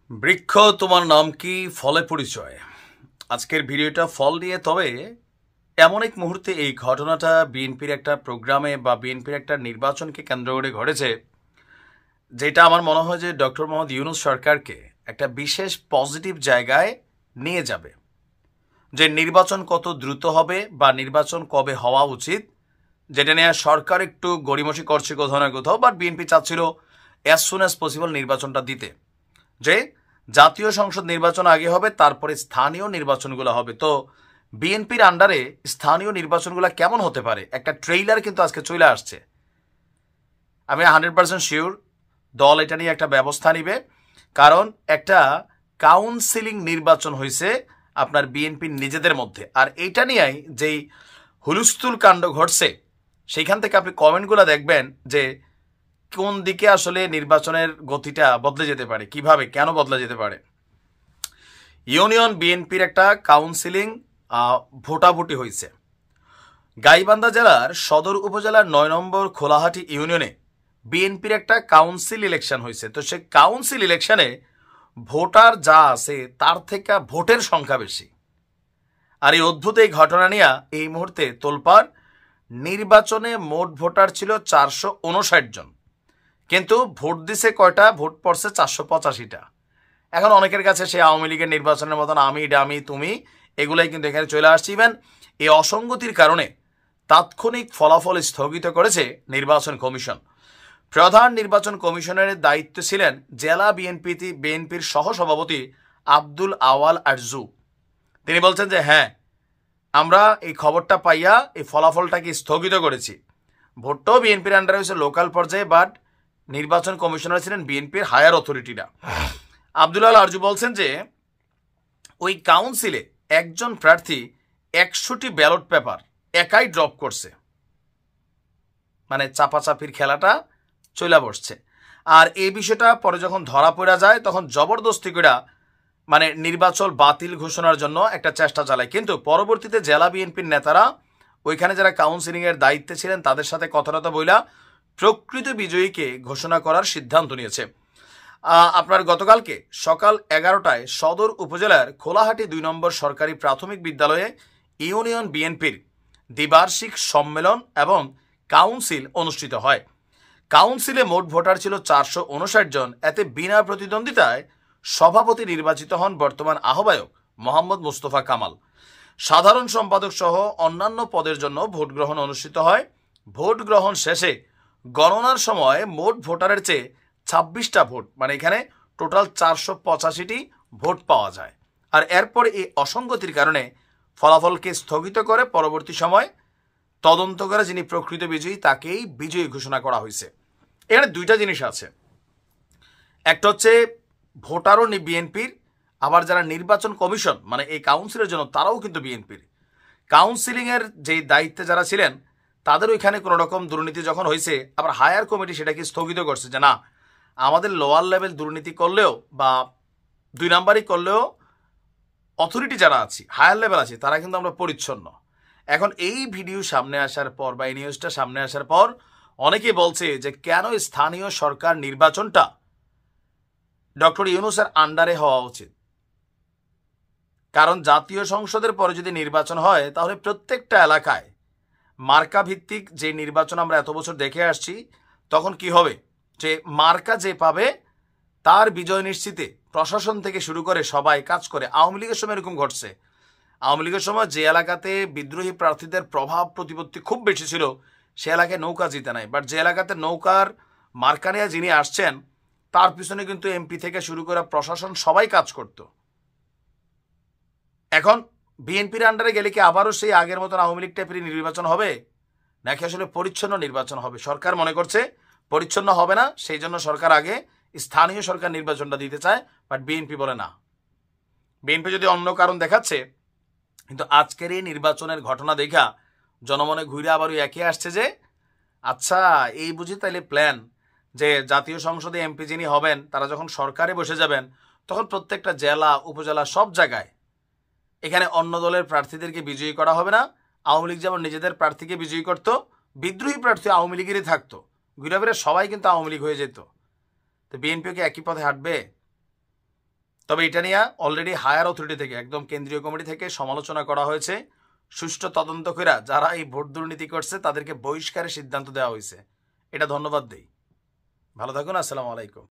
বৃক্ষ তোমার নাম কি ফলে পরিচয়। আজকের ভিডিওটা ফল নিয়ে, তবে এমন এক মুহূর্তে এই ঘটনাটা বিএনপির একটা প্রোগ্রামে বা বিএনপির একটা নির্বাচনকে কেন্দ্র করে ঘটেছে, যেটা আমার মনে হয় যে ডক্টর মোহাম্মদ ইউনূস সরকারকে একটা বিশেষ পজিটিভ জায়গায় নিয়ে যাবে। যে নির্বাচন কত দ্রুত হবে বা নির্বাচন কবে হওয়া উচিত, যেটা নিয়ে সরকার একটু গড়িমসি করছে কোথাও না কোথাও, বাট বিএনপি চাচ্ছিল অ্যাজ সুন অ্যাজ পসিবল নির্বাচনটা দিতে, যে জাতীয় সংসদ নির্বাচন আগে হবে, তারপরে স্থানীয় নির্বাচনগুলো হবে। তো বিএনপির আন্ডারে স্থানীয় নির্বাচনগুলো কেমন হতে পারে, একটা ট্রেইলার কিন্তু আজকে চলে আসছে। আমি 100% শিওর দল এটা নিয়ে একটা ব্যবস্থা নিবে, কারণ একটা কাউন্সিলিং নির্বাচন হয়েছে আপনার বিএনপির নিজেদের মধ্যে, আর এইটা নিয়েই যেই হুলস্থুল কাণ্ড ঘটছে, সেইখান থেকে আপনি কমেন্টগুলো দেখবেন যে কোন দিকে আসলে নির্বাচনের গতিটা বদলে যেতে পারে, কিভাবে কেন বদলে যেতে পারে। ইউনিয়ন বিএনপির একটা কাউন্সিলিং ভোটাভুটি হয়েছে গাইবান্ধা জেলার সদর উপজেলার 9 নম্বর খোলাহাটি ইউনিয়নে। বিএনপির একটা কাউন্সিল ইলেকশন হয়েছে। তো সেই কাউন্সিল ইলেকশনে ভোটার যা আছে তার থেকে ভোটের সংখ্যা বেশি। আর এই অদ্ভুত এই ঘটনা নিয়ে এই মুহূর্তে তোলপাড়। নির্বাচনে মোট ভোটার ছিল 459 জন, কিন্তু ভোট দিছে কয়টা? ভোট পড়ছে 485টা। এখন অনেকের কাছে সে আওয়ামী লীগের নির্বাচনের মতন আমি ডামি তুমি এগুলাই কিন্তু এখানে চলে আসছে। ইভেন এই অসঙ্গতির কারণে তাৎক্ষণিক ফলাফল স্থগিত করেছে নির্বাচন কমিশন। প্রধান নির্বাচন কমিশনের দায়িত্বে ছিলেন জেলা বিএনপির সহসভাপতি আব্দুল আওয়াল আরজু। তিনি বলছেন যে হ্যাঁ, আমরা এই খবরটা পাইয়া এই ফলাফলটাকে স্থগিত করেছি। ভোটটাও বিএনপির আন্ডারে হয়েছে লোকাল পর্যায়ে, বাট নির্বাচন কমিশনার ছিলেন বিএনপির হায়ার অথরিটিরা। আব্দুল আল আরজু বলছেন যে ওই কাউন্সিলে একজন প্রার্থী 100টি ব্যালট পেপার একাই ড্রপ করছে, মানে চাপাচাপির খেলাটা চলে বসছে। আর এই বিষয়টা পরে যখন ধরা পড়া যায়, তখন জবরদস্তি করে মানে নির্বাচন বাতিল ঘোষণার জন্য একটা চেষ্টা চালায়। কিন্তু পরবর্তীতে জেলা বিএনপির নেতারা ওইখানে যারা কাউন্সিলিংয়ের দায়িত্বে ছিলেন তাদের সাথে কথাটা বইলা প্রকৃত বিজয়ীকে ঘোষণা করার সিদ্ধান্ত নিয়েছে। আপনার গতকালকে সকাল 11টায় সদর উপজেলার খোলাহাটি 2 নম্বর সরকারি প্রাথমিক বিদ্যালয়ে ইউনিয়ন বিএনপির দ্বিবার্ষিক সম্মেলন এবং কাউন্সিল অনুষ্ঠিত হয়। কাউন্সিলে মোট ভোটার ছিল 459 জন। এতে বিনা প্রতিদ্বন্দ্বিতায় সভাপতি নির্বাচিত হন বর্তমান আহ্বায়ক মোহাম্মদ মুস্তফা কামাল। সাধারণ সম্পাদক সহ অন্যান্য পদের জন্য ভোট গ্রহণ অনুষ্ঠিত হয়। ভোট গ্রহণ শেষে গণনার সময় মোট ভোটারের চেয়ে 26টা ভোট, মানে এখানে টোটাল 485টি ভোট পাওয়া যায়। আর এরপরে এই অসঙ্গতির কারণে ফলাফলকে স্থগিত করে পরবর্তী সময় তদন্ত করে যিনি প্রকৃত বিজয়ী তাকেই বিজয়ী ঘোষণা করা হয়েছে। এখানে দুইটা জিনিস আছে, একটা হচ্ছে ভোটারও বিএনপির, আবার যারা নির্বাচন কমিশন মানে এই কাউন্সিলের জন্য তারাও কিন্তু বিএনপির। কাউন্সিলিংয়ের যে দায়িত্বে যারা ছিলেন তাদের ওইখানে কোনো রকম দুর্নীতি যখন হয়েছে, আবার হায়ার কমিটি সেটাকে স্থগিত করছে যে না, আমাদের লোয়ার লেভেল দুর্নীতি করলেও বা 2 নাম্বারই করলেও অথরিটি যারা আছে হায়ার লেভেল আছে তারা কিন্তু আমরা পরিচ্ছন্ন। এখন এই ভিডিও সামনে আসার পর বা এই নিউজটা সামনে আসার পর অনেকে বলছে যে কেন স্থানীয় সরকার নির্বাচনটা ডক্টর ইউনূসের আন্ডারে হওয়া উচিত। কারণ জাতীয় সংসদের পরে যদি নির্বাচন হয় তাহলে প্রত্যেকটা এলাকায় মার্কা ভিত্তিক যে নির্বাচন আমরা এত বছর দেখে আসছি, তখন কি হবে যে মার্কা যে পাবে তার বিজয় নিশ্চিতে প্রশাসন থেকে শুরু করে সবাই কাজ করে। আওয়ামী লীগের সময় এরকম ঘটছে। আওয়ামী লীগের সময় যে এলাকাতে বিদ্রোহী প্রার্থীদের প্রভাব প্রতিপত্তি খুব বেশি ছিল সে এলাকায় নৌকা জিতে নাই, বাট যে এলাকাতে নৌকার মার্কা নিয়ে যিনি আসছেন তার পিছনে কিন্তু এমপি থেকে শুরু করে প্রশাসন সবাই কাজ করত। এখন বিএনপির আন্ডারে গেলে কি আবারও সেই আগের মতন আওয়ামী লীগ টাইপের নির্বাচন হবে, নাকি আসলে পরিচ্ছন্ন নির্বাচন হবে? সরকার মনে করছে পরিচ্ছন্ন হবে না, সেই জন্য সরকার আগে স্থানীয় সরকার নির্বাচনটা দিতে চায়, বাট বিএনপি বলে না। বিএনপি যদি অন্য কারণ দেখাচ্ছে, কিন্তু আজকের এই নির্বাচনের ঘটনা দেখা জনমনে ঘুরে আবার একে আসছে যে আচ্ছা এই বুঝি তাইলে প্ল্যান যে জাতীয় সংসদে এমপি যিনি হবেন তারা যখন সরকারে বসে যাবেন তখন প্রত্যেকটা জেলা উপজেলা সব জায়গায় এখানে অন্য দলের প্রার্থীদেরকে বিজয়ী করা হবে না। আওয়ামী লীগ যেমন নিজেদের প্রার্থীকে বিজয়ী করতো, বিদ্রোহী প্রার্থী আওয়ামী লীগেরই থাকতো, ঘুরে ফিরে সবাই কিন্তু আওয়ামী লীগ হয়ে যেত। তো বিএনপিও কি একই পথে হাঁটবে? তবে এটা নিয়ে অলরেডি হায়ার অথরিটি থেকে একদম কেন্দ্রীয় কমিটি থেকে সমালোচনা করা হয়েছে। সুষ্ঠু তদন্ত করে যারা এই ভোট দুর্নীতি করছে তাদেরকে বহিষ্কারের সিদ্ধান্ত দেওয়া হয়েছে। এটা ধন্যবাদ দেই। ভালো থাকুন। আসসালামু আলাইকুম।